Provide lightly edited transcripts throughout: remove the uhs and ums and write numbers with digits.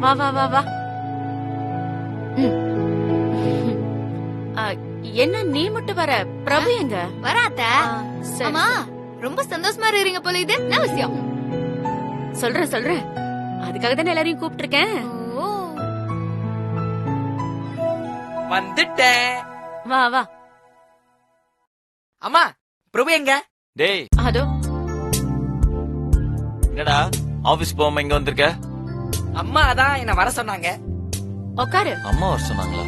வா வா வா வா. என்ன நீ மட்டும் வர? பிரபு எங்க? வராத்த. அம்மா ரொம்ப சந்தோஷமா இருக்கீங்க போல. இது என்ன விஷயம்? சொல்றேன். அதுக்காக தான் எல்லாரையும் கூப்பிட்டு இருக்கேன். வந்துட்டேன். வா வா. அம்மா பிரபு எங்க? டேய் அதோ. என்னடா ஆபீஸ் போகாம இங்க வந்திருக்க? அம்மா அதான் என்ன வர சொன்னாங்க. உட்காரு. அம்மா வர சொன்னாங்களா?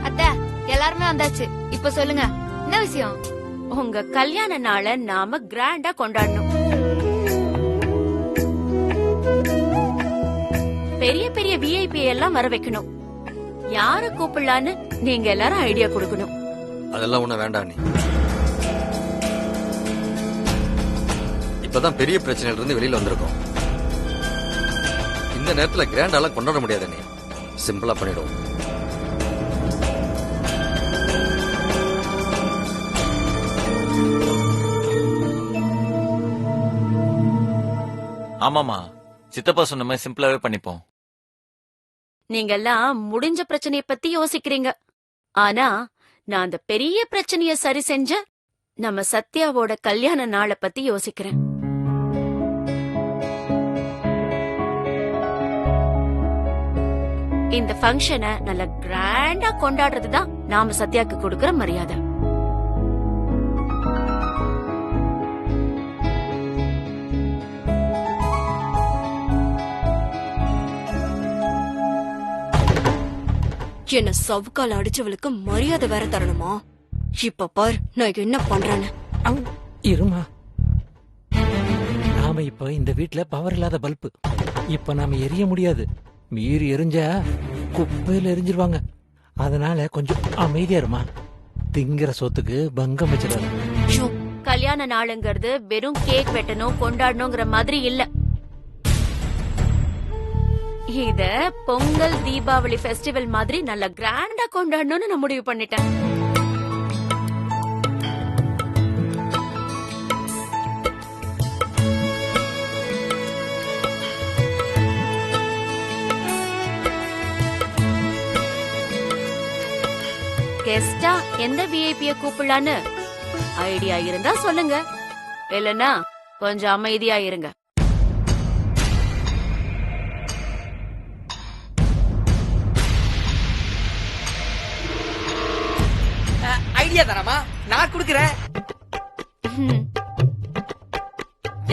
அத்தை எல்லாருமே வந்தாச்சு. இப்ப சொல்லுங்க என்ன விஷயம்? உங்க கல்யாண நாளை நாம கிராண்டா கொண்டாடணும். பெரிய பெரிய விஐபி எல்லாம் வர வைக்கணும். யார கூப்பிடலான்னு நீங்க எல்லாரும் ஐடியா கொடுக்கணும். அதெல்லாம் ஒண்ணு வேண்டாம். நீ இப்பதான் பெரிய பிரச்சனையில இருந்து வெளியில வந்திருக்கோம். இந்த நேரத்துல கிராண்டாலாம் கொண்டாட முடியாது. நீ சிம்பிளா பண்ணிடுவோம். ஆமாமா, சித்தப்பா சொன்ன மாதிரி சிம்பிளாவே பண்ணிப்போம். நீங்க எல்லாம் முடிஞ்ச பிரச்சனைய பத்தி யோசிக்கிறீங்க. ஆனா நான் அந்த பெரிய பிரச்சனைய சரி செஞ்ச நம்ம சத்யாவோட கல்யாண நாளை பத்தி யோசிக்கிறேன். இந்த ஃபங்க்ஷனை நல்ல கிராண்டா கொண்டாடுறதுதான் நாம சத்யாக்கு கொடுக்கற மரியாதை. என்ன சவுக்கால அடிச்சவளுக்கு மரியாதை வேற தரணுமா? இப்ப பார் நான் என்ன பண்றேன்னு. இருமா, நாம இப்ப இந்த வீட்ல பவர் இல்லாத பல்பு. இப்ப நாம எரிய முடியாது. மீறி எரிஞ்சா குப்பையில எரிஞ்சிருவாங்க. அதனால கொஞ்சம் அமைதியா இருமா. திங்கிற சொத்துக்கு பங்கம் வச்சிடாது. கல்யாண நாளுங்கிறது வெறும் கேக் வெட்டணும் கொண்டாடணுங்கிற மாதிரி இல்ல. இத பொங்கல் தீபாவளி ஃபெஸ்டிவல் மாதிரி நல்ல கிராண்டா கொண்டாடணும்னு நான் முடிவு பண்ணிட்டேன். கெஸ்டா எந்த விஐபிய கூப்பிடலான்னு ஐடியா இருந்தா சொல்லுங்க. இல்லனா கொஞ்சம் அமைதியா இருங்க. ஐடியா தானமா நான் குடுக்கறேன்.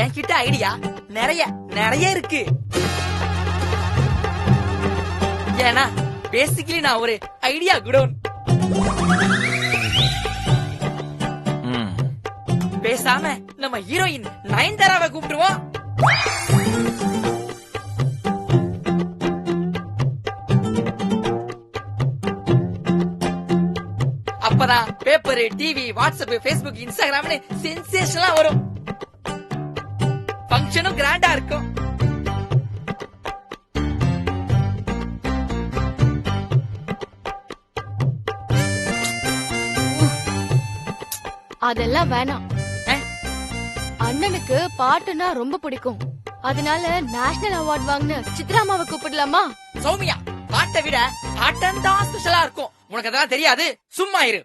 என்கிட்ட ஐடியா நிறைய இருக்கு. ஏன்னா பேசிக்கலி நான் ஒரு ஐடியா குடோன். பேசாம நம்ம ஹீரோயின் நயன்தாராவை கூப்பிடுவோம். அப்பதான் பேப்பர், டிவி, வாட்ஸ்அப், பேஸ்புக், இன்ஸ்டாகிராம்னு சென்சேஷனலா வரும். ஃபங்க்ஷனும் கிராண்டா இருக்கும். அதெல்லாம் வேணாம். அண்ணனுக்கு பாட்டுனா ரொம்ப பிடிக்கும். அதனால நேஷனல் அவார்ட் வாங்கின சித்ராமாவை கூப்பிடலாமா? சௌமியா, பாட்டை விட ஆட்டம் தான் ஸ்பெஷலா இருக்கும். உனக்கு அதெல்லாம் தெரியாது, சும்மா இரு.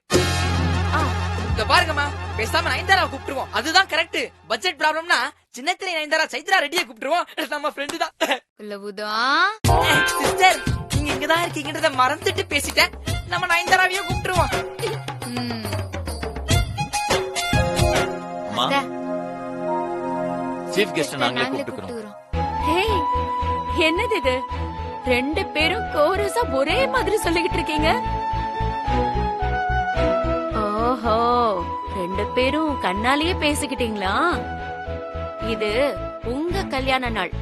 இத பாருங்கம்மா, பேசாம நயன்தாரா கூப்பிட்டுருவோம். அதுதான் கரெக்ட். பட்ஜெட் ப்ராப்ளம்னா சின்ன திரை நயன்தாரா சைத்ரா ரெட்டியை கூப்பிட்டுருவோம். நம்ம ஃப்ரெண்டு தான். சிஸ்டர், நீங்க இங்கதான் இருக்கீங்கன்றத மறந்துட்டு பேசிட்டேன். நம்ம நயன்தாராவையும் கூப்பிட்டுருவோம். சீஃப் கெஸ்ட் நாங்களே கூப்பிட்டுக்கிறோம். என்னது இது? ரெண்டு பேரும் கோரஸா ஒரே மாதிரி சொல்லிக்கிட்டு இருக்கீங்க. ஓஹோ, ரெண்டு பேரும் கண்ணாலேயே பேசிக்கிட்டீங்களா? இது உங்க கல்யாண நாள்.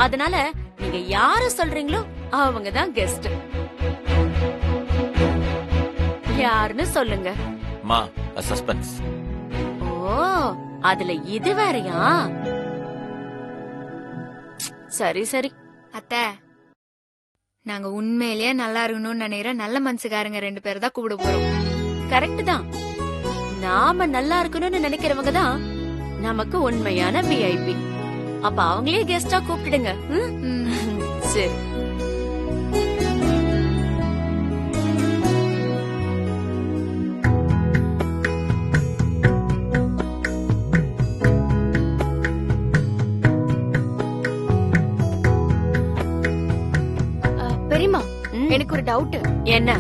அதனால நீங்க யார சொல்றீங்களோ அவங்க தான் கெஸ்ட். யாருன்னு சொல்லுங்க. மா, சஸ்பென்ஸ். ஓ, அதுல இது வேறயா? சரி சரி, அத்தை, நாங்க உண்மையிலேயே நல்லா இருக்கணும்னு நினைக்கிற நல்ல மனசுக்காரங்க 2 பேரை தான் கூப்பிட போறோம். கரெக்ட் தான். நாம நல்லா இருக்கணும்னு நினைக்கிறவங்க தான் நமக்கு உண்மையான விஐபி. அப்ப அவங்களே கெஸ்டா கூப்பிடுங்க. சரி. பெரியம்மா, எனக்கு ஒரு டவுட். என்ன?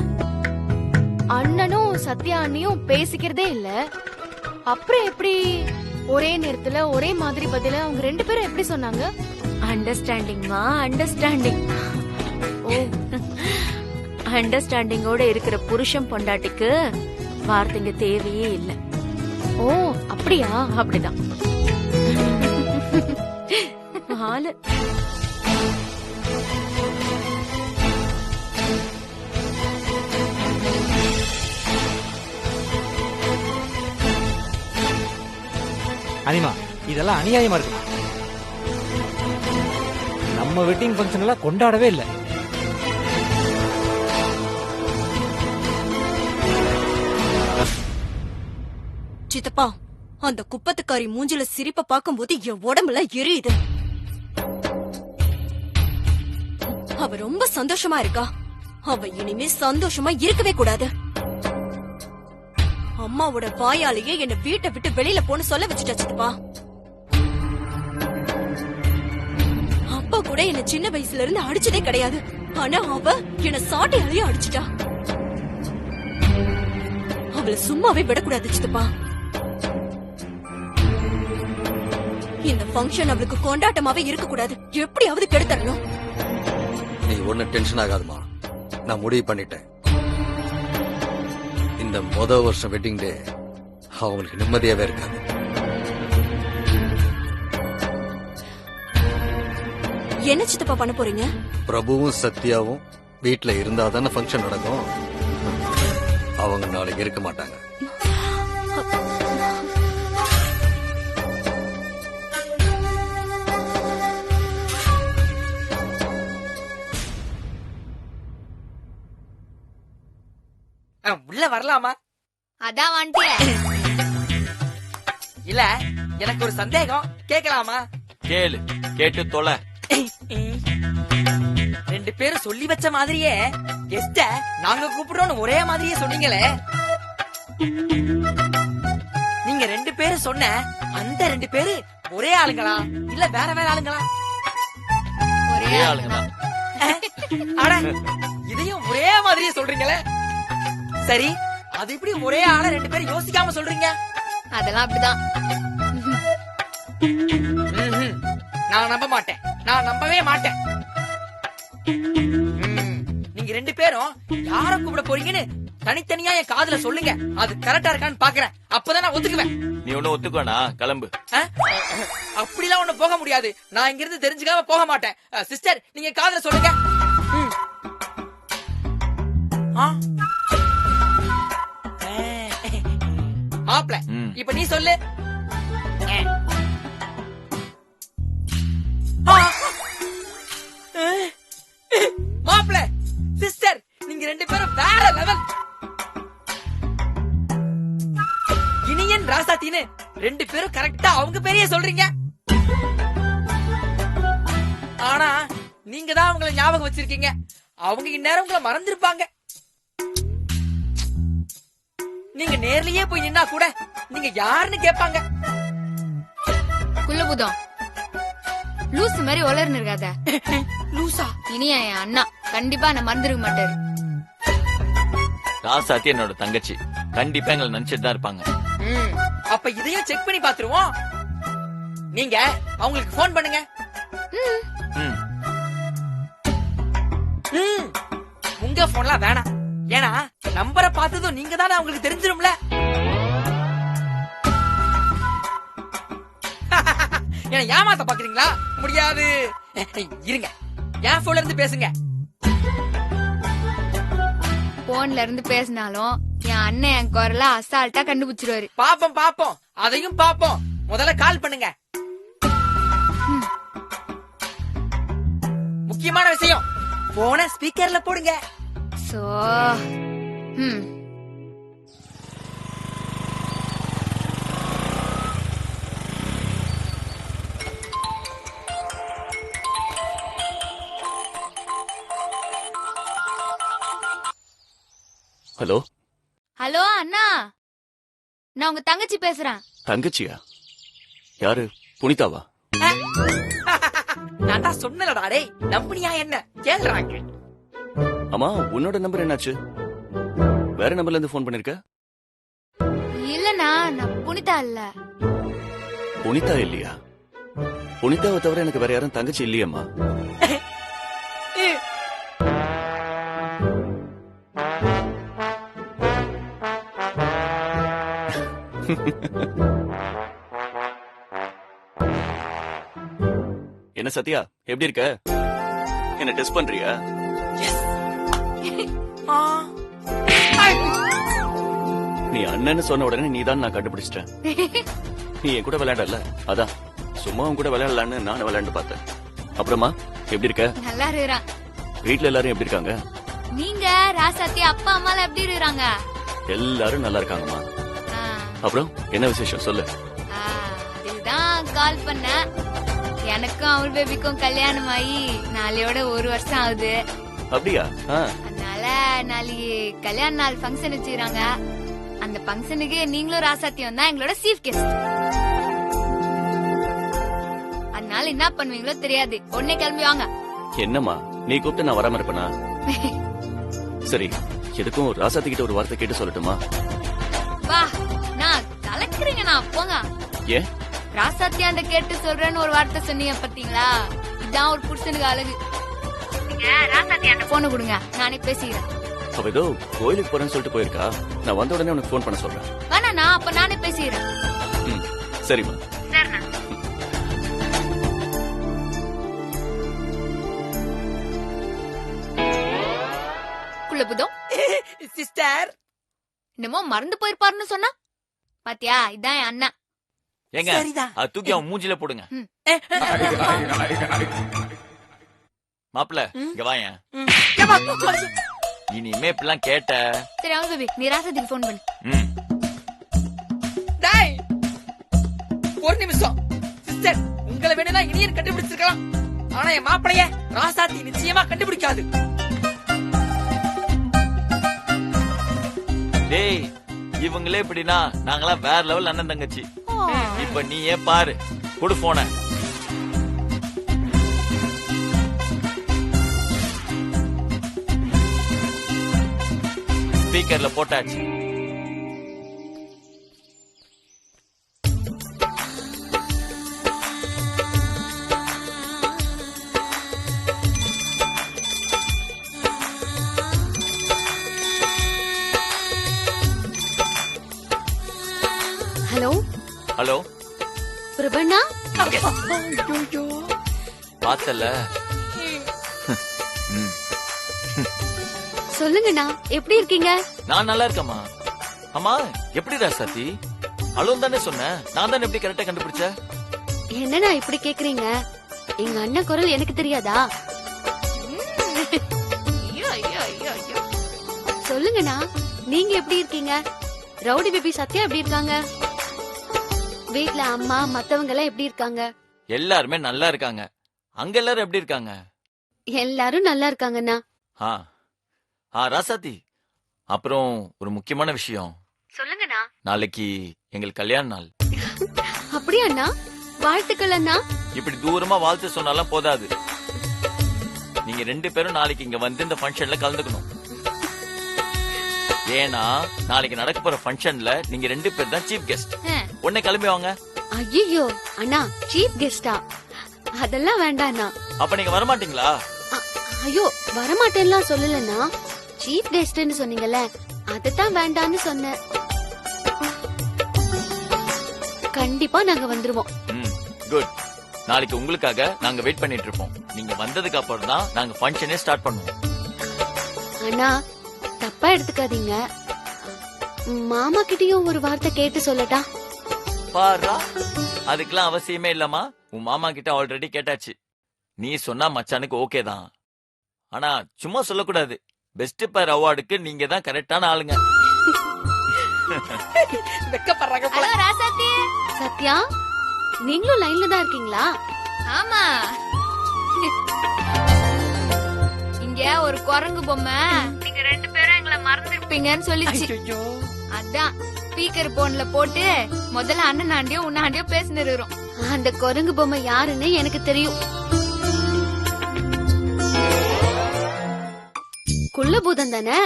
அண்ணனும் சத்யா அண்ணியும் பேசிக்கிறதே இல்ல, அப்புறம் எப்படி ஒரே நேரத்துல ஒரே மாதிரி பதில அவங்க 2 பேரும் எப்படி சொன்னாங்க? அண்டர்ஸ்டாண்டிங்மா, அண்டர்ஸ்டாண்டிங். ஓ, அண்டர்ஸ்டாண்டிங்கோட இருக்கிற புருஷன் பொண்டாட்டிக்கு வார்த்தைங்க தேவையே இல்ல. ஓ, அப்படியா? அப்படிதான். ஆளு. அனிமா, இதெல்லாம் அநியாயமா இருக்கு. நம்ம வெட்டிங் ஃபங்க்ஷன் எல்லாம் கொண்டாடவே இல்லை. சித்தப்பா, அந்த குப்பத்துக்காரி மூஞ்சில சிரிப்ப பாக்கும்போது என் உடம்புல எரியுது. அவ ரொம்ப சந்தோஷமா இருக்கா. அவ இனிமே சந்தோஷமா இருக்கவே கூடாது. அம்மாவோட வாயாலேயே என்ன வீட்டை விட்டு வெளியில போன்னு சொல்ல வச்சுட்டா சித்தப்பா. அப்பா கூட என்ன சின்ன வயசுல இருந்து அடிச்சதே கிடையாது. ஆனா அவ என்ன சாட்டையாலேயே அடிச்சிட்டா. அவளை சும்மாவே விடக்கூடாது சித்தப்பா. இந்த ஃபங்க்ஷன் அவளுக்கு கொண்டாட்டமாவே இருக்க கூடாது. எப்படியாவது கெடுத்தரணும். நீ ஒன்னும் டென்ஷன் ஆகாதுமா. நான் முடிவு பண்ணிட்டேன். இந்த வருஷம் வெட்டிங் டே அவங்களுக்கு நிம்மதியாவே இருக்காது. என்ன சித்தப்பா பண்ண போறீங்க? பிரபுவும் சத்யாவும் வீட்டுல இருந்தாதானே ஃபங்க்ஷன் நடக்கும். அவங்க நாளைக்கு இருக்க மாட்டாங்க. உள்ள வரலாமா? அதான் வந்துட்டிய. இல்ல, எனக்கு ஒரு சந்தேகம், கேட்கலாமா? கேளு, கேட்டு தொலை. 2 பேரும் சொல்லி வச்ச மாதிரியே கெஸ்ட நாங்க கூப்பிடுறோம்னு ஒரே மாதிரியே சொன்னீங்களே. நீங்க 2 பேரும் சொன்ன அந்த 2 பேரு ஒரே ஆளுங்களா இல்ல வேற வேற ஆளுங்களா? ஒரே ஆளுங்கதான். அட, இதையும் ஒரே மாதிரியே சொல்றீங்களே. சரி, அது இப்படி ஒரே ஆள 2 பேரும் யோசிக்காம சொல்றீங்க? அதெல்லாம் அப்படிதான். நான் நம்ப மாட்டேன். நான் நம்பவே மாட்டேன். நீங்க 2 பேரும் யார கூப்பிட போறீங்கன்னு தனித்தனியா என் காதுல சொல்லுங்க. அது கரெக்டா இருக்கான்னு பாக்குறேன். அப்பதான் நான் ஒத்துக்குவேன். நீ ஒண்ணு ஒத்துக்கோனா, கிளம்பு. அப்படிலாம் ஒண்ணு போக முடியாது. நான் இங்க இருந்து தெரிஞ்சுக்காம போக மாட்டேன். சிஸ்டர், நீங்க காதுல சொல்லுங்க. மாப்ள, இப்ப நீ சொல்லு. மாப்ள, சிஸ்டர், நீங்க 2 பேரும் வேற லெவல். இனியன் ராசாத்தின்னு 2 பேரும் கரெக்டா அவங்க பேரையே சொல்றீங்க. ஆனா நீங்க தான் அவங்கள ஞாபகம் வச்சிருக்கீங்க. அவங்க இந்நேரம் உங்களை மறந்துருப்பாங்க. நீங்க நேர்லயே போய் நின்னா கூட நீங்க யாருன்னு கேட்பாங்க. குள்ளபுதம் லூஸ் மாதிரி வளர்னு இருக்காத. லூசா? இனியா என் அண்ணா கண்டிப்பா என்ன மறந்துருக்க மாட்டாரு. ராசாத்தி என்னோட தங்கச்சி, கண்டிப்பா எங்களை நினைச்சிட்டு தான் இருப்பாங்க. அப்ப இதையும் செக் பண்ணி பாத்துருவோம். நீங்க அவங்களுக்கு போன் பண்ணுங்க. உங்க போன்லாம் வேணாம். ஏன்னா நம்பரை பார்த்ததும் நீங்க தானே அவங்களுக்கு தெரிஞ்சிரும்ல. என்ன ஏமாத்த பாக்குறீங்களா? முடியாது. இருங்க, என் போன்ல இருந்து பேசுங்க. போன்ல இருந்து பேசினாலும் என் அண்ணன் என் குரல அசால்ட்டா கண்டுபிடிச்சிருவாரு. பாப்போம் பாப்போம், அதையும் பாப்போம். முதல்ல கால் பண்ணுங்க. முக்கியமான விஷயம். போன ஸ்பீக்கர்ல போடுங்க. சோ ஹலோ ஹலோ அண்ணா, நான் உங்க தங்கச்சி பேசுறேன். தங்கச்சியா? யாரு? புனிதாவா? நான் தான் சொன்னலடா டேய், நம்புனியா என்ன? கேளுறாங்க. அம்மா, உன்னோட நம்பர் என்னாச்சு? வேற நம்பர்ல இருந்து போன் பண்ணிருக்க? இல்லண்ணா, நான் புனிதா இல்ல. புனிதா இல்லையா? புனிதாவை தவிர எனக்கு வேற யாரும் தங்கச்சி இல்லையம்மா. என்ன சத்யா, எப்படி இருக்க? என்ன டெஸ்ட் பண்றியா? நீ அண்ணன்னு சொன்ன உடனே நீதான் நான் கண்டுபிடிச்சிட்டேன். நீ என் கூட விளையாடல, அதான் சும்மா உன் கூட விளையாடலான்னு நானும் விளையாண்டு பார்த்தேன். அப்புறமா எப்படி இருக்க? நல்லா இருக்கிறான். வீட்ல எல்லாரும் எப்படி இருக்காங்க? நீங்க ராசாத்தி அப்பா அம்மா எப்படி இருக்கிறாங்க? எல்லாரும் நல்லா இருக்காங்கம்மா. அப்புறம் என்ன விசேஷம் சொல்லு. இதுதான் கால் பண்ண. எனக்கும் அவள் பேபிக்கும் கல்யாணம் ஆகி நாளையோட 1 வருஷம் ஆகுது. அப்படியா? அதனால நாளைக்கு கல்யாண நாள் ஃபங்க்ஷன் வச்சுக்கிறாங்க. அந்த ஃபங்க்ஷனுக்கு நீங்களும் ராசாத்தியும் தான் எங்களோட சீஃப் கெஸ்ட். அதனால என்ன பண்ணுவீங்களோ தெரியாது, உடனே கிளம்பி வாங்க. என்னம்மா நீ கூப்பிட்டு நான் வராம இருப்பேனா? சரி, எதுக்கும் ராசாத்தி கிட்ட ஒரு வார்த்தை கேட்டு சொல்லட்டுமா? வா, நான் கலக்குறீங்கண்ணா, போங்க. ஏன்? ராசாத்தி அந்த கேட்டு சொல்றேன்னு ஒரு வார்த்தை சொன்னீங்க பாத்தீங்களா, இதான் ஒரு புருஷனுக்கு அழகு. நீங்க ராசாத்தி அந்த போன கொடுங்க, நானே பேசிக்கிறேன். அவ ஏதோ கோயிலுக்கு போறேன்னு சொல்லிட்டு போயிருக்கா. நான் வந்த உடனே உனக்கு போன் பண்ண சொல்றேன். வேணா, அப்ப நானே பேசிக்கிறேன். சரிம்மா. சரிண்ணா. குள்ளபுதம் சிஸ்டர், என்னமோ மறந்து போயிருப்பாருன்னு சொன்னா பாத்தியா, இதான் என் அண்ணா. ஏங்க, சரிதான். அது தூக்கி அவன் மூஞ்சில போடுங்க. மாப்பிள்ள, இங்க வாயேன். இனிமே இப்படிலாம் கேட்ட. சரி, அவங்க பேபி, நீ ராசாத்திக்கு போன் பண்ணு. டேய், ஒரு நிமிஷம். சிஸ்டர், உங்களை வேணும்னா இனியன் கண்டுபிடிச்சிருக்கலாம். ஆனா என் மாப்பிளைய ராசாத்தி நிச்சயமா கண்டுபிடிக்காது. டேய், இவங்களே இப்படின்னா நாங்களாம் வேற லெவல் அண்ணன் தங்கச்சி. இப்ப நீ ஏன் பாரு, கொடு போன. ஸ்பீக்கர்ல போட்டாச்சு. ஹலோ ஹலோ பிரபண்ணா, பார்த்தல. சொல்லுங்கண்ணா, எப்படி இருக்கீங்க? நான் நல்லா இருக்கேம்மா. அம்மா, எப்படி ராசாத்தி? அழுவும் தானே சொன்னேன், நான் தானே எப்படி கரெக்டா கண்டுபிடிச்ச? என்னண்ணா இப்படி கேக்குறீங்க? எங்க அண்ணன் குரல் எனக்கு தெரியாதா? சொல்லுங்கண்ணா, நீங்க எப்படி இருக்கீங்க? ரவுடி பேபி சத்யா எப்படி இருக்காங்க? வீட்ல அம்மா மத்தவங்க எல்லாம் எப்படி இருக்காங்க? எல்லாருமே நல்லா இருக்காங்க. அங்க எல்லாரும் எப்படி இருக்காங்க? எல்லாரும் நல்லா இருக்காங்கண்ணா. ராசாத்தி, அப்புறம் ஒரு முக்கியமான விஷயம். சொல்லுங்கண்ணா. நாளைக்கு எங்களுக்கு கல்யாண நாள். அப்படியா அண்ணா? வாழ்த்துக்கள் அண்ணா. இப்படி தூரமா வாழ்த்து சொன்னாலும் போதாது. நீங்க 2 பேரும் நாளைக்கு இங்க வந்து இந்த ஃபங்க்ஷன்ல கலந்துக்கணும். ஏன்னா நாளைக்கு நடக்க போற ஃபங்க்ஷன்ல நீங்க 2 பேர் தான் சீஃப் கெஸ்ட். உடனே கிளம்பி வாங்க. ஐயோ அண்ணா, சீஃப் கெஸ்டா? அதெல்லாம் வேண்டாம் அண்ணா. அப்ப நீங்க வரமாட்டீங்களா? ஐயோ, வரமாட்டேன்லாம் சொல்லலண்ணா. சீஃப் கெஸ்ட்னு சொன்னீங்கல்ல, அதத்தான் வேண்டான்னு சொன்னேன். கண்டிப்பா நாங்க வந்துருவோம். குட். நாளைக்கு உங்களுக்காக நாங்க வெயிட் பண்ணிட்டு இருப்போம். நீங்க வந்ததுக்கு அப்புறம் தான் நாங்க ஃபங்க்ஷனே ஸ்டார்ட் பண்ணுவோம். அண்ணா, தப்பா எடுத்துக்காதீங்க. மாமா கிட்டயும் ஒரு வார்த்தை கேட்டு சொல்லட்டா? பாரா, அதுக்கெல்லாம் அவசியமே இல்லம்மா. உன் மாமா கிட்ட ஆல்ரெடி கேட்டாச்சு. நீ சொன்னா மச்சானுக்கு ஓகே தான். ஆனா சும்மா சொல்லக்கூடாது. பெஸ்ட் பேர் அவார்டுக்கு நீங்க தான் கரெக்டான ஆளுங்க. வெக்கப்படுறாங்க போல. ஹலோ ராசாத்தி. சத்யா, நீங்களும் லைன்ல தான் இருக்கீங்களா? ஆமா. இங்க ஒரு குரங்கு பொம்மை நீங்க 2 பேரும் எங்களை மறந்துருப்பீங்கன்னு சொல்லிச்சு. ஐயோ, அதான் ஸ்பீக்கர் போன்ல போட்டு முதல்ல அண்ணனாண்டியோ உன்னாண்டியோ பேசினிருக்கிறோம். அந்த குரங்கு பொம்மை யாருன்னு எனக்கு தெரியும். குள்ளபூதம் தானே?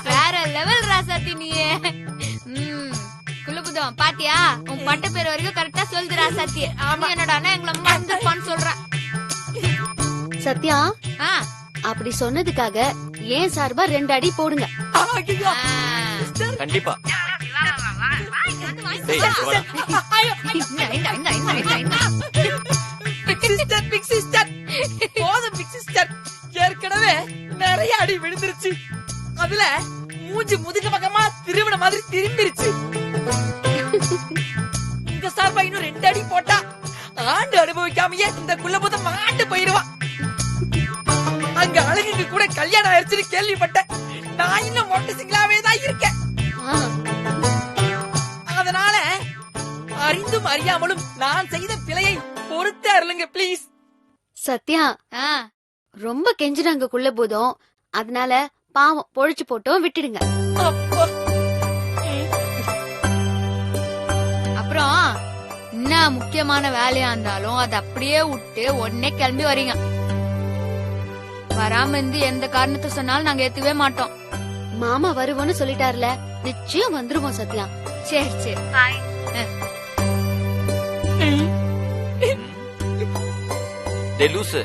வேற லெவல் ராசாத்தி நீயே. குள்ளபூதம் பாத்தியா? உன் பட்ட பேர் வரைக்கும் கரெக்டா சொல்லுது ராசாத்தி. ஆமா, என்னடா எங்களை மறந்துப்பான்னு சொல்ற. சத்யா, அப்படி சொன்னதுக்காக ஏன் சார்பா 2 அடி போடுங்க. ஐயோ. கண்டிப்பா. Sister, big sister. போதும் பிக் சிஸ்டர். ஏற்கனவே நிறைய அடி விழுந்துருச்சு. அதுல மூஞ்சி முதுகு பக்கமா திருவிட மாதிரி திரும்பிருச்சு. இந்த சார்பா இன்னும் 2 அடி போட்டா ஆண்டு அனுபவிக்காமயே இந்த குள்ளபூதம் மாண்டு போயிருவான். அங்க அழகுக்கு கூட கல்யாணம் ஆயிடுச்சுன்னு கேள்விப்பட்டேன். நான் இன்னும் மொட்டை சிங்களாவே தான் இருக்கேன். அதனால அறிந்தும் அறியாமலும் நான் செய்த பிழையை பொறுத்து அருளுங்க ப்ளீஸ். சத்யா, ரொம்ப கெஞ்சுறாங்க குள்ளபூதம். அதனால பாவம் பொழிச்சு போட்டோம் விட்டுடுங்க. அப்புறம் என்ன முக்கியமான வேலையா இருந்தாலும் அது அப்படியே விட்டு உடனே கிளம்பி வரீங்க. வராம இருந்து எந்த காரணத்தை சொன்னாலும் நாங்க ஏத்துவே மாட்டோம். மாமா வருவோன்னு சொல்லிட்டாருல, நிச்சயம் வந்துருவோம் சத்யா. சரி சரி. டேய் லூசு,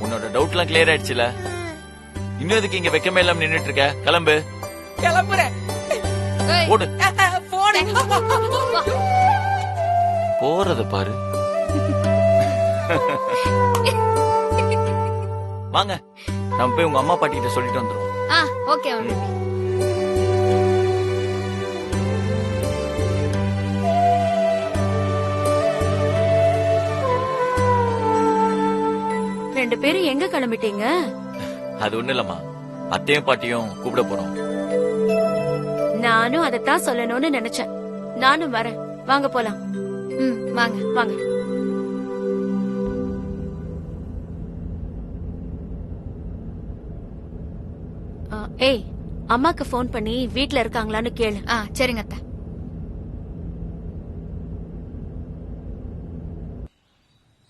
உன்னோட டவுட்லாம் கிளியர் ஆயிடுச்சுல? இன்னும் எதுக்கு இங்க வெக்கமே இல்லாம நின்னுட்டு இருக்க? கிளம்பு. கிளம்புறேன். ஓடு. போடு. போறத பாரு. வாங்க, நம்ம போய் உங்க அம்மா பாட்டி கிட்ட சொல்லிட்டு வந்துருவோம். ஓகே. ரெண்டு பேரும் எங்க கிளம்பிட்டீங்க? அது ஒண்ணு இல்லம்மா, அத்தையும் பாட்டியும் கூப்பிட போறோம். நானும் அதத்தான் சொல்லணும்னு நினைச்சேன். நானும் வரேன், வாங்க போலாம். வாங்க வாங்க. ஏய், அம்மாக்கு போன் பண்ணி வீட்ல இருக்காங்களான்னு கேளு. சரிங்க அத்தை.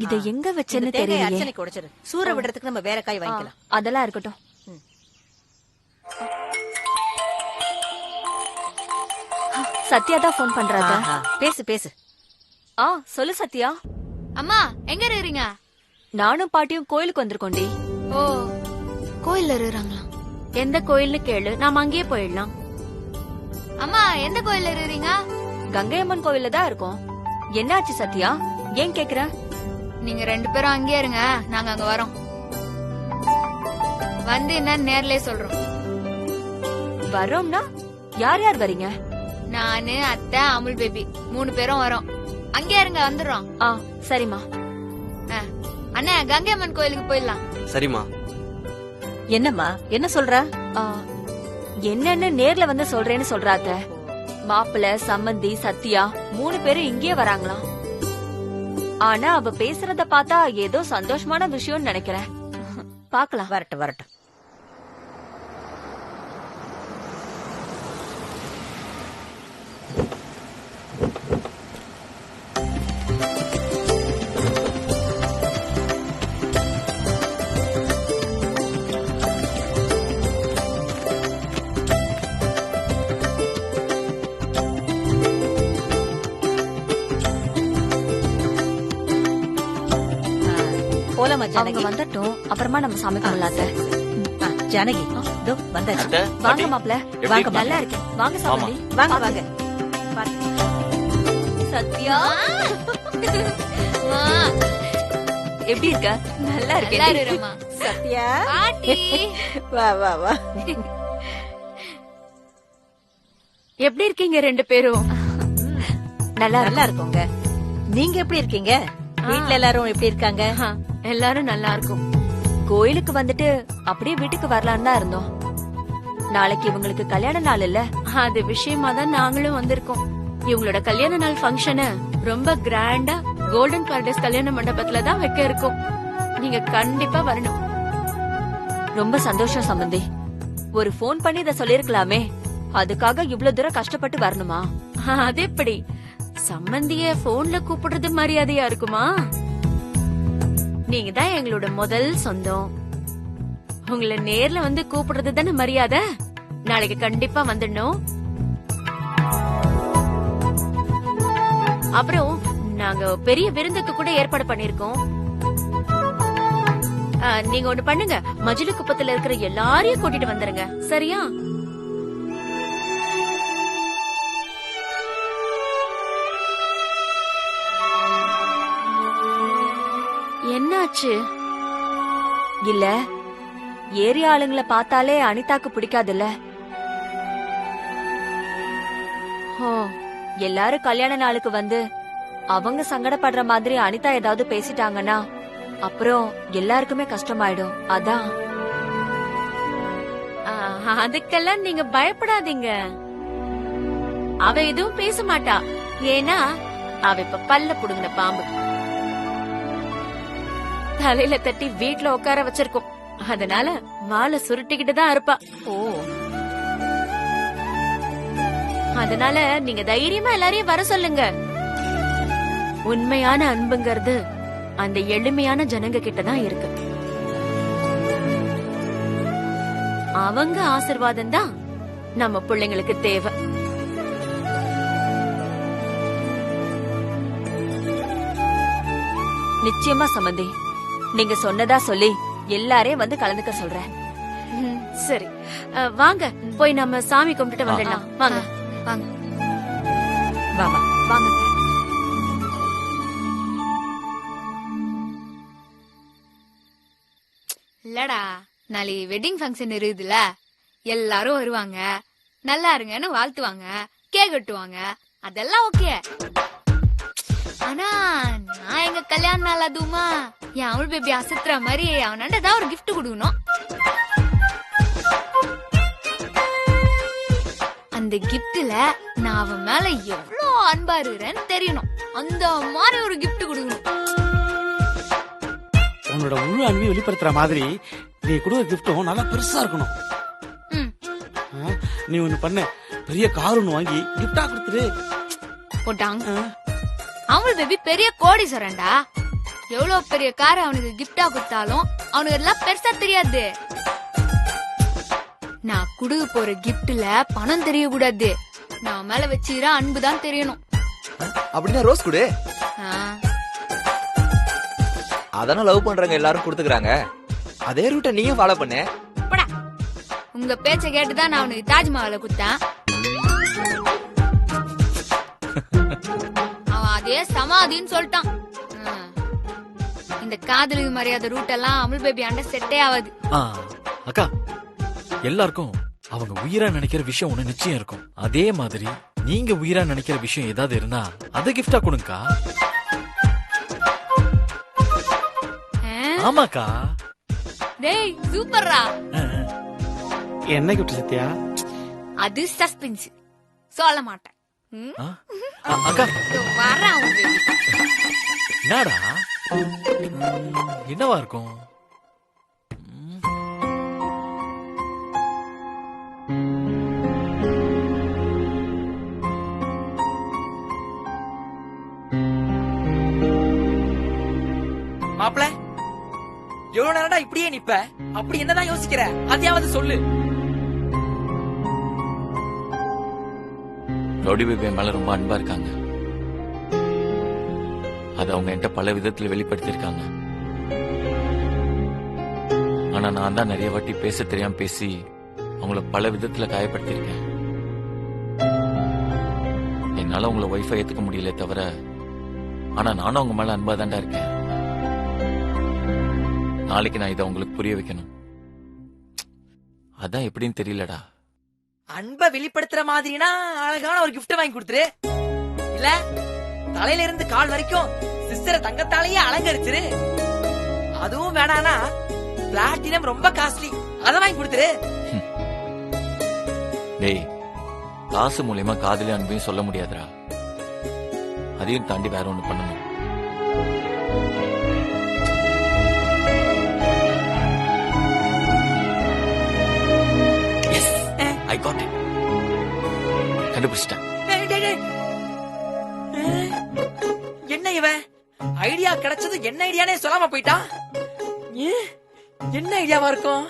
இத எங்க வச்சேன்னு தெரியல. அர்ச்சனைக்கு உடைச்சிரு. சூற விடுறதுக்கு நம்ம வேற காய் வாங்கிக்கலாம். அதெல்லாம் இருக்கட்டும். சத்யா தான் போன் பண்றாங்க. பேசு பேசு. சொல்லு சத்யா. அம்மா எங்க இருக்கீங்க? நானும் பாட்டியும் கோயிலுக்கு வந்திருக்கோண்டி. ஓ, கோயில்ல இருக்காங்களா? எந்த கோயில்னு கேளு, நாம அங்கேயே போயிடலாம். அம்மா எந்த கோயில்ல இருக்கீங்க? கங்கையம்மன் கோவில்ல தான் இருக்கோம். என்னாச்சு சத்யா, ஏன் கேக்குற? நீங்க 2 பேரும் அங்கேயே இருங்க, நாங்க அங்க வரோம். வந்து என்ன நேர்லயே சொல்றோம். வரோம்னா யார் யார் வரீங்க? நானு, அத்தை, அமுல் பேபி 3 பேரும் வரோம். அங்கே இருங்க, வந்துடுறோம். சரிம்மா. அண்ணா, கங்கையம்மன் கோயிலுக்கு போயிடலாம். சரிம்மா. என்னம்மா, என்ன சொல்ற? என்னன்னு நேர்ல வந்து சொல்றேன்னு சொல்றாத்த. மாப்பிள்ள, சம்மந்தி, சத்யா 3 பேரும் இங்கேயே வராங்களாம். ஆனா அவ பேசுறத பார்த்தா ஏதோ சந்தோஷமான விஷயம்னு நினைக்கிறேன். பாக்கலாம். வரட்டும் வரட்டும். போலாமா அவங்க ஜானகி? வந்துட்டோம், அப்புறமா நம்ம சாமி கும்பிடலாத்த. ஜானகி இதோ வந்தாச்சு. அத்தை, வாங்க பாட்டி, மாப்பிள்ள. எப்படி வாங்க, இருக்கீங்க? நல்லா இருக்கேன். வாங்க சாமி. வாங்க வாங்க. சத்யா எப்படி இருக்க? நல்லா நல்லா இருக்கேன். இருமா. சத்யா பாட்டி வா வா வா. எப்படி இருக்கீங்க 2 பேரும்? நல்லா நல்லா இருக்கோங்க. நீங்க எப்படி இருக்கீங்க? வீட்ல எல்லாரும் எப்படி இருக்காங்க? எல்லாரும் நல்லா இருக்கும். கோயிலுக்கு வந்துட்டு அப்படியே வீட்டுக்கு வரலான்னு தான் இருந்தோம். நாளைக்கு இவங்களுக்கு கல்யாண நாள் இல்ல? அது விஷயமா தான் நாங்களும் வந்திருக்கோம். இவங்களோட கல்யாண நாள் ஃபங்க்ஷனை ரொம்ப கிராண்டா கோல்டன் பாரடைஸ் கல்யாண மண்டபத்துல தான் வைக்க இருக்கோம். நீங்க கண்டிப்பா வரணும். ரொம்ப சந்தோஷம் சம்பந்தி. ஒரு ஃபோன் பண்ணி இத சொல்லிருக்கலாமே. அதுக்காக இவ்ளோ தூரம் கஷ்டப்பட்டு வரணுமா? அது எப்படி? சம்பந்திய போன்ல கூப்பிடுறது மரியாதையா இருக்குமா? நீங்க தான் எங்களோட முதல் சொந்தம். உங்களை நேர்ல வந்து கூப்பிடுறது தானே மரியாதை. நாளைக்கு கண்டிப்பா வந்துடணும். அப்புறம் நாங்க பெரிய விருந்துக்கு கூட ஏற்பாடு பண்ணிருக்கோம். நீங்க ஒண்ணு பண்ணுங்க, மஜிலி குப்பத்துல இருக்கிற எல்லாரையும் கூட்டிட்டு வந்துருங்க, சரியா? என்னாச்சு? இல்ல, ஏரியா ஆளுங்களை பார்த்தாலே அனிதாக்கு பிடிக்காதுல்ல. ஓ, எல்லாரும் கல்யாண நாளுக்கு வந்து அவங்க சங்கடப்படுற மாதிரி அனிதா ஏதாவது பேசிட்டாங்கன்னா அப்புறம் எல்லாருக்குமே கஷ்டமாயிடும். அதான். அதுக்கெல்லாம் நீங்க பயப்படாதீங்க. அவ எதுவும் பேச மாட்டா. ஏன்னா அவ இப்ப பல்ல புடுங்கின பாம்பு. தலையில தட்டி வீட்ல உட்கார வச்சிருக்கோம். அதனால வாழை சுருட்டிக்கிட்டு தான் இருப்பா. ஓ, அதனால நீங்க தைரியமா எல்லாரையும் வர சொல்லுங்க. உண்மையான அன்புங்கிறது அந்த எளிமையான ஜனங்க கிட்டதான் இருக்கு. அவங்க ஆசீர்வாதம் தான் நம்ம பிள்ளைங்களுக்கு தேவை. நிச்சயமா சம்பந்தி. நீங்க சொன்னதா சொல்லி எல்லாரையும் வந்து கலந்துக்க சொல்றேன். சரி, வாங்க போய் நம்ம சாமி கும்பிட்டுட்டு வந்துடலாம். வாங்க வாங்க வாமா. வாங்க. இல்லடா, நாளை வெட்டிங் ஃபங்க்ஷன் இருக்குதுல, எல்லாரும் வருவாங்க, நல்லா இருங்கன்னு வாழ்த்துவாங்க, கேக் வெட்டுவாங்க, அதெல்லாம் ஓகே. ஆனா நான் எங்க கல்யாண நாள் அதுவுமா என் அவள் பேபி அசத்துற மாதிரி அவனாண்ட ஏதாவது ஒரு கிஃப்ட் கொடுக்கணும். அந்த கிஃப்ட்ல நான் அவன் மேல எவ்வளவு அன்பா இருக்கிறேன்னு தெரியணும். அந்த மாதிரி ஒரு கிஃப்ட் கொடுக்கணும். உன்னோட முழு அன்பையும் வெளிப்படுத்துற மாதிரி நீ கொடுக்குற கிஃப்டும் நல்லா பெருசா இருக்கணும். நீ ஒண்ணு பண்ண, பெரிய கார் ஒண்ணு வாங்கி கிஃப்டா கொடுத்துரு. போட்டாங்க. அவள் பேபி பெரிய கோடீஸ்வரன்டா. எவ்வளவு பெரிய கார் அவனுக்கு கிஃப்டா கொடுத்தாலும் அவனுக்கு எல்லாம் பெருசா தெரியாது. நான் குடுக்க போற கிஃப்ட்ல பணம் தெரிய கூடாது. நான் மேல வச்சுக்கிற அன்புதான் தெரியணும். அப்படின்னா ரோஸ் கொடு. அதான லவ் பண்றவங்க எல்லாரும் கொடுத்துக்கறாங்க. அதே ரூட்டை நீயும் ஃபாலோ பண்ணு. உங்க பேச்ச கேட்டுதான் நான் அவனுக்கு தாஜ்மஹாலை கொடுத்தேன். அவன் அதே சமாதின்னு சொல்லிட்டான். இந்த காதலுக்கு மரியாதை ரூட் எல்லாம் அமுல் பேபி ஆண்ட செட்டே ஆகாது. அக்கா, எல்லாருக்கும் அவங்க உயிரா நினைக்கிற விஷயம் ஒண்ணு நிச்சயம் இருக்கும். அதே மாதிரி நீங்க உயிரா நினைக்கிற விஷயம் ஏதாவது இருந்தா அதை கிஃப்டா கொடுங்கக்கா. ஆமாக்கா. டேய் சூப்பர்ரா. என்ன கிஃப்ட் சத்யா? அது சஸ்பென்ஸ், சொல்ல மாட்டேன். அக்கா வரேன். என்னடா, என்னவா இருக்கும்? மாப்ள, எவ்வளவு நேரம்டா இப்படியே நிப்ப? அப்படி என்னதான் யோசிக்கிற? அதையாவது சொல்லு. ரவுடி பேபி மேல ரொம்ப அன்பா இருக்காங்க. அது அவங்க என்கிட்ட பல விதத்துல வெளிப்படுத்திருக்காங்க. ஆனா நான் தான் நிறைய வாட்டி பேச தெரியாம பேசி அவங்கள பல விதத்துல காயப்படுத்திருக்கேன். என்னால உங்களை ஒய்ஃபை ஏத்துக்க முடியல தவிர, ஆனா நானும் அவங்க மேல அன்பா தாண்டா இருக்கேன். நாளைக்கு நான் இதை உங்களுக்கு புரிய வைக்கணும். அதான் எப்படின்னு தெரியலடா. அன்பை வெளிப்படுத்துற மாதிரினா அழகான ஒரு கிஃப்ட் வாங்கி கொடுத்துரு. இல்ல தலையில இருந்து கால் வரைக்கும் சிஸ்டரை தங்கத்தாலேயே அலங்கரிச்சிரு. அதுவும் வேணானா பிளாட்டினம் ரொம்ப காஸ்ட்லி, அத வாங்கி கொடுத்துரு. டேய், காசு மூலியமா காதலி அன்பையும் சொல்ல முடியாதுடா. அதையும் தாண்டி வேற ஒண்ணு பண்ணணும். Yes, I got it. கண்டுபிடிச்சிட்டேன். என்ன இவன் ஐடியா கிடைச்சது, என்ன ஐடியானே சொல்லாம போயிட்டான். என்ன ஐடியாவா இருக்கும்?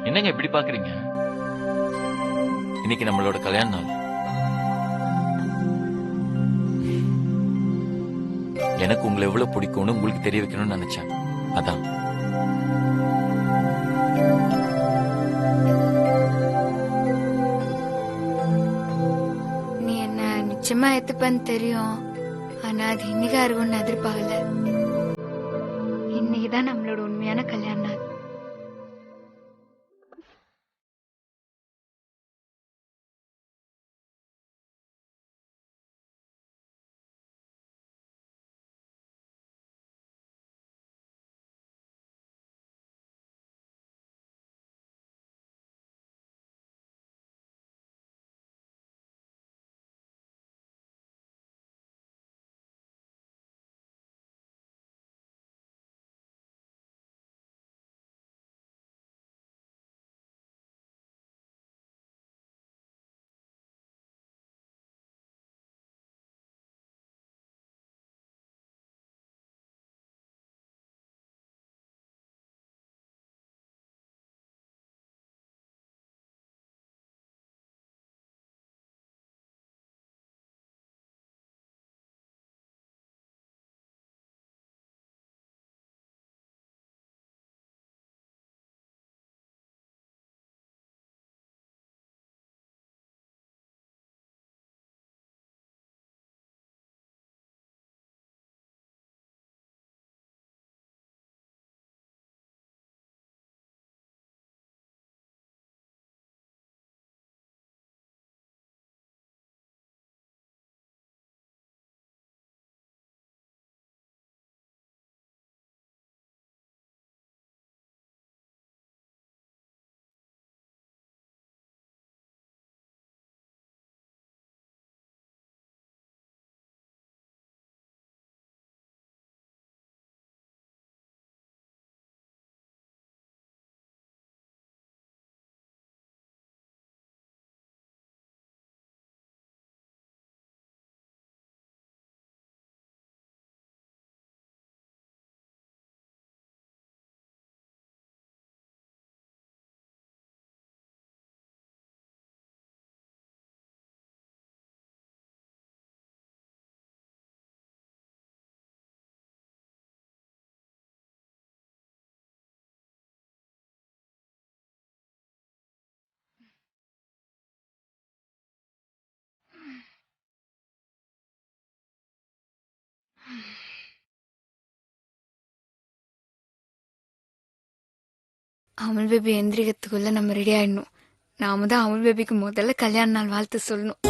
என்னங்க இப்படி பாக்குறீங்க? இன்னைக்கு நம்மளோட கல்யாண நாள். எனக்கு உங்களை எவ்வளவு பிடிக்கும்னு உங்களுக்கு தெரிய வைக்கணும்னு நினைச்சேன். அதான். நீ என்ன நிச்சயமா ஏத்துப்பன்னு தெரியும். ஆனா அது இன்னைக்கா இருக்கும்னு எதிர்பார்க்கல. இன்னைக்குதான் நம்மளோட உண்மையான கல்யாண நாள். அமுல் பேபி எந்திரிக்கிறதுக்குள்ள நம்ம ரெடி ஆயிடணும். நாம தான் அமுல் பேபிக்கு முதல்ல கல்யாண நாள் வாழ்த்து சொல்லணும்.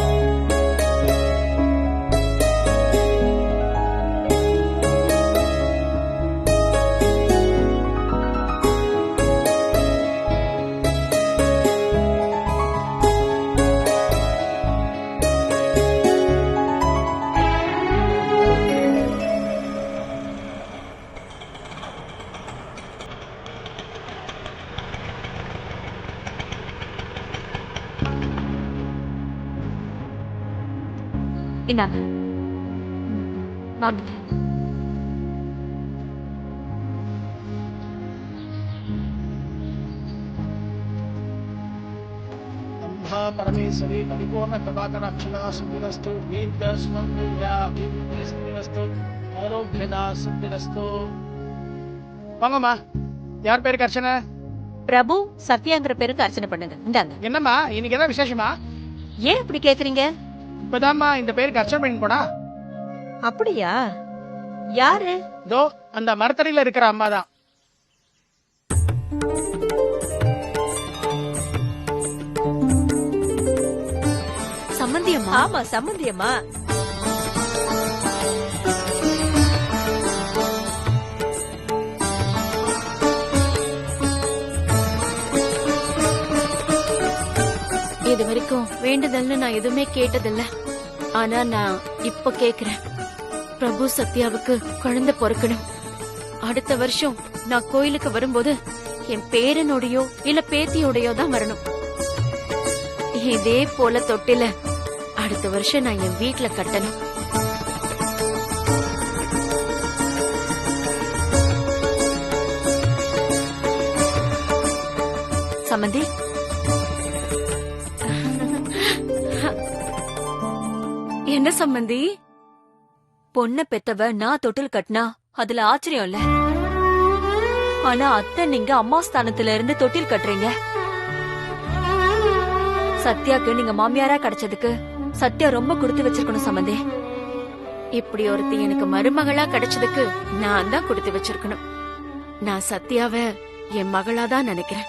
இந்தாங்க. வாங்க. பரமேஸ்வரி பரிபூர்ண பிரபாகராட்சணா சுத்திரஸ்து வீர்தஸ்மம் வீர்யாஸ்து ஆரோக்கியதா சுத்திரஸ்து. வாங்கம்மா. யார் பேருக்கு அர்ச்சனை? பிரபு சத்யாங்கிற பேருக்கு அர்ச்சனை பண்ணுங்க. இந்தாங்க. என்னம்மா இன்னைக்கு என்ன விசேஷமா? ஏன் இப்படி கேக்குறீங்க? இப்பதாம்மா இந்த பேருக்கு அர்ச்சனை பண்ணி போனா. அப்படியா? யாரு? தோ அந்த மரத்தடியில இருக்கிற அம்மா தான். சம்பந்தியம்மா? ஆமா சம்பந்தியம்மா. இது வரைக்கும் வேண்டுதல்னு நான் எதுவுமே கேட்டதில்ல. ஆனா நான் இப்ப கேக்குறேன். பிரபு சத்யாவுக்கு குழந்தை பிறக்கணும். அடுத்த வருஷம் நான் கோயிலுக்கு வரும்போது என் பேரனோடையோ இல்ல பேத்தியோடையோ தான் வரணும். இதே போல தொட்டில அடுத்த வருஷம் நான் என் வீட்டுல கட்டணும். சம்பந்தி, என்ன சம்பந்தி? பொண்ண பெத்தவ நான் தொட்டில் கட்டினா அதுல ஆச்சரியம் இல்ல. ஆனா அத்தை நீங்க அம்மா ஸ்தானத்துல இருந்து தொட்டில் கட்டுறீங்க. சத்யாக்கு நீங்க மாமியாரா கிடைச்சதுக்கு சத்யா ரொம்ப கொடுத்து வச்சிருக்கணும் சம்பந்தி. இப்படி ஒருத்தி எனக்கு மருமகளா கிடைச்சதுக்கு நான் தான் கொடுத்து வச்சிருக்கணும். நான் சத்யாவை என் மகளாதான் நினைக்கிறேன்.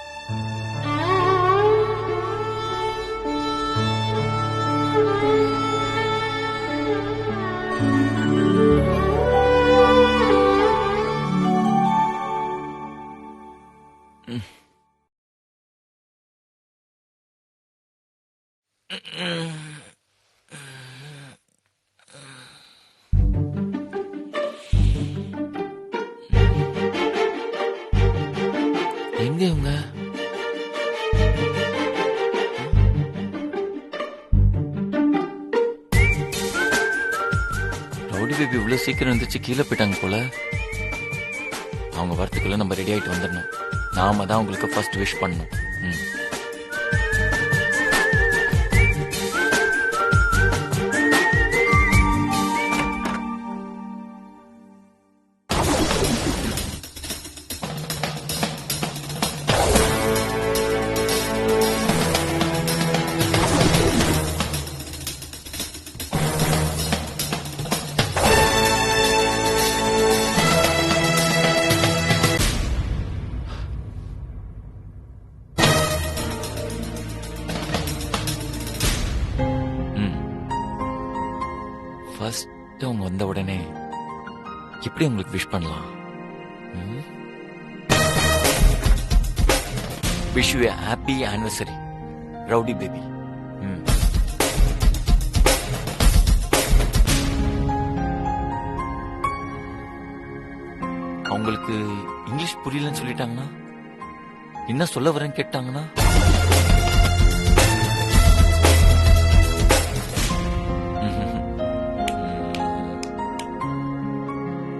எங்க இவங்க? ரவுடி பேபி இவ்வளவு சீக்கிரம் இருந்துச்சு கீழே போயிட்டாங்க போல. அவங்க வரத்துக்குள்ள நம்ம ரெடி ஆயிட்டு வந்துடணும். நாம தான் உங்களுக்கு ஃபர்ஸ்ட் விஷ் பண்ணணும். ஃபர்ஸ்ட் அவங்க வந்த உடனே எப்படி உங்களுக்கு விஷ் பண்ணலாம்? Wish you happy anniversary rowdy baby. அவங்களுக்கு இங்கிலீஷ் புரியலன்னு சொல்லிட்டாங்கன்னா, என்ன சொல்ல வரேன்னு கேட்டாங்கன்னா,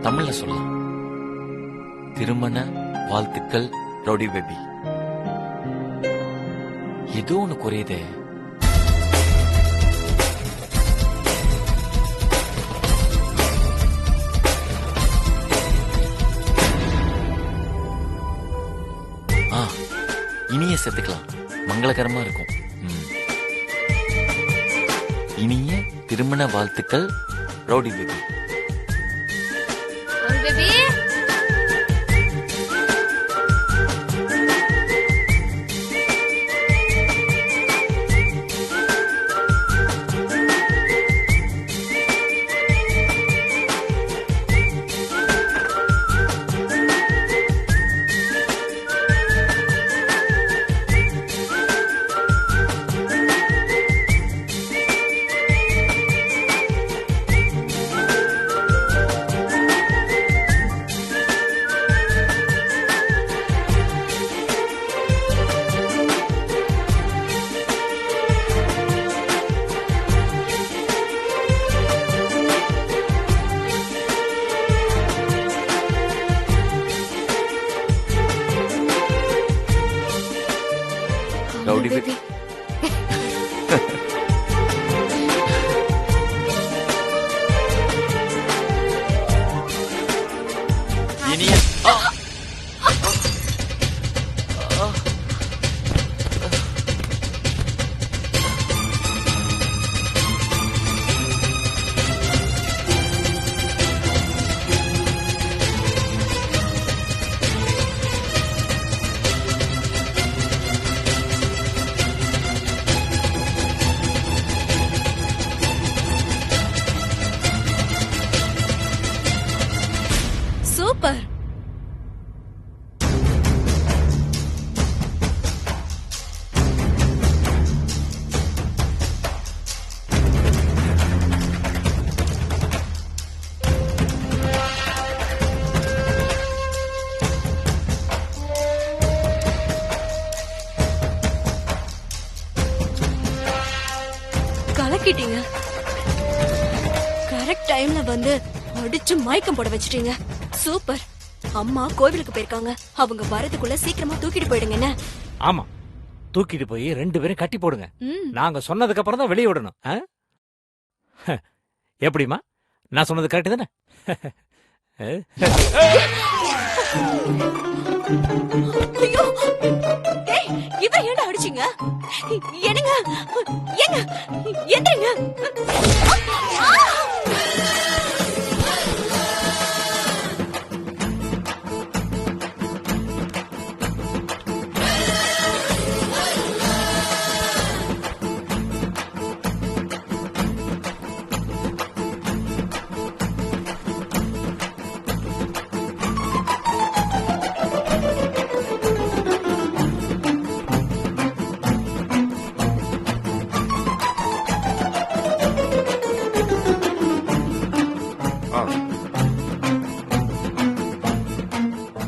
தமிழ்ல சொல்லலாம். திருமண வாழ்த்துக்கள் ரவுடி பேபி. ஏதோ ஒண்ணு குறையுதே. இனிய சேர்த்துக்கலாம், மங்களகரமா இருக்கும். இனிய திருமண வாழ்த்துக்கள் ரவுடி பேபி. Rowdy baby. இனிய சூப்பர். கலக்கிட்டீங்க. கரெக்ட் டைம்ல வந்து அடிச்சு மயக்கம் போட வச்சிட்டீங்க. சூப்பர். அம்மா கோவிலுக்கு போயிருக்காங்க. அவங்க வரதுக்குள்ள சீக்கிரமா தூக்கிட்டு போயிடுங்க. என்ன? ஆமா, தூக்கிட்டு போய் 2 பேரும் கட்டி போடுங்க. நாங்க சொன்னதுக்கு அப்புறம் தான் வெளியே விடணும். எப்படிமா? நான் சொன்னது கரெக்ட் தானே? ஐயோ! டேய், இவன் ஏன்டா அடிச்சீங்க? என்னங்க? ஏங்க? எந்திரிங்க.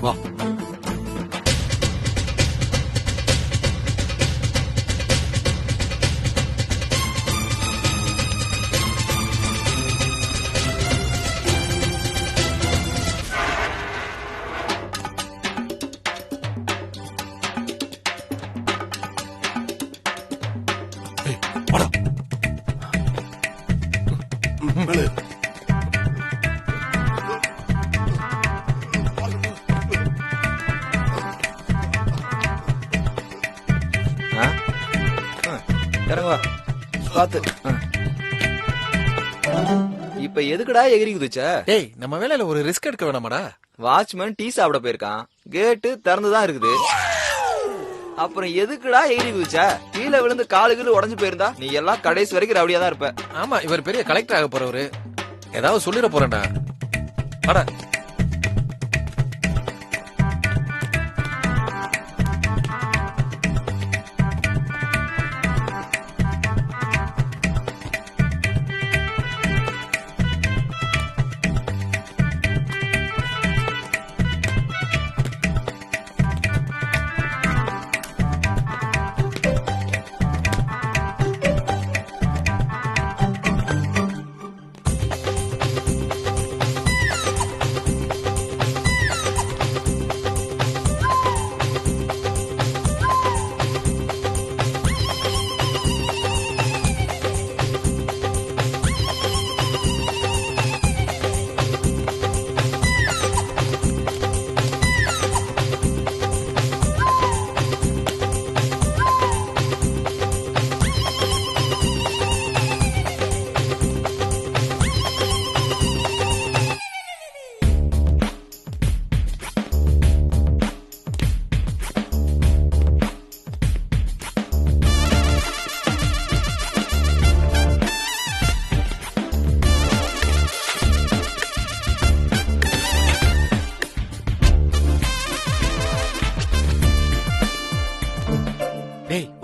வா. இறங்க பாத்து. இப்ப எதுக்குடா எகிரி குதிச்ச? டேய், நம்ம வேலையில ஒரு ரிஸ்க் எடுக்க வேணாமாடா? வாட்ச்மேன் டீ சாப்பிட போயிருக்கான். கேட்டு திறந்துதான் இருக்குது. அப்புறம் எதுக்குடா எகிரி குதிச்ச? கீழே விழுந்து காலுக்கு உடஞ்சு போயிருந்தா நீ எல்லாம் கடைசி வரைக்கும் ரவுடியா தான் இருப்ப. ஆமா, இவர் பெரிய கலெக்டர் ஆக போறவரு. ஏதாவது சொல்லிட போறேன்டா. அட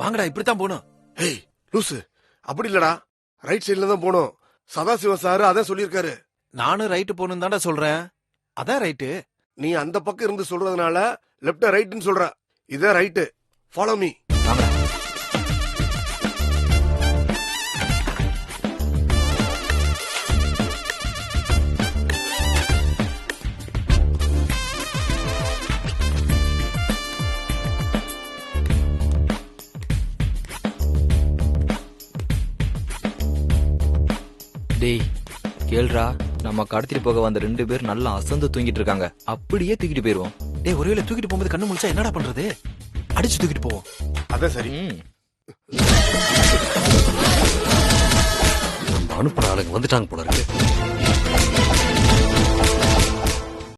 வாங்கடா, இப்படித்தான் போகணும். ஏய் லூசு, அப்படி இல்லடா, ரைட் சைடுல தான் போகணும். சதாசிவம் சாரு அதான் சொல்லியிருக்காரு. நானும் ரைட்டு போகணும் தான்டா சொல்றேன். அதான் ரைட்டு. நீ அந்த பக்கம் இருந்து சொல்றதுனால லெப்ட் ரைட்னு சொல்ற. இதான் ரைட்டு. Follow me. டேய் கேள்றா, நம்ம கடத்திட்டு போக வந்த 2 பேர் நல்லா அசந்து தூங்கிட்டு இருக்காங்க. அப்படியே தூக்கிட்டு போயிருவோம். டேய் ஒருவேளை தூக்கிட்டு போகும்போது கண்ணு முழிச்சா என்னடா பண்றது? அடிச்சு தூக்கிட்டு போவோம். அதான் சரி. நம்ம அனுப்புற ஆளுங்க வந்துட்டாங்க போல இருக்கு.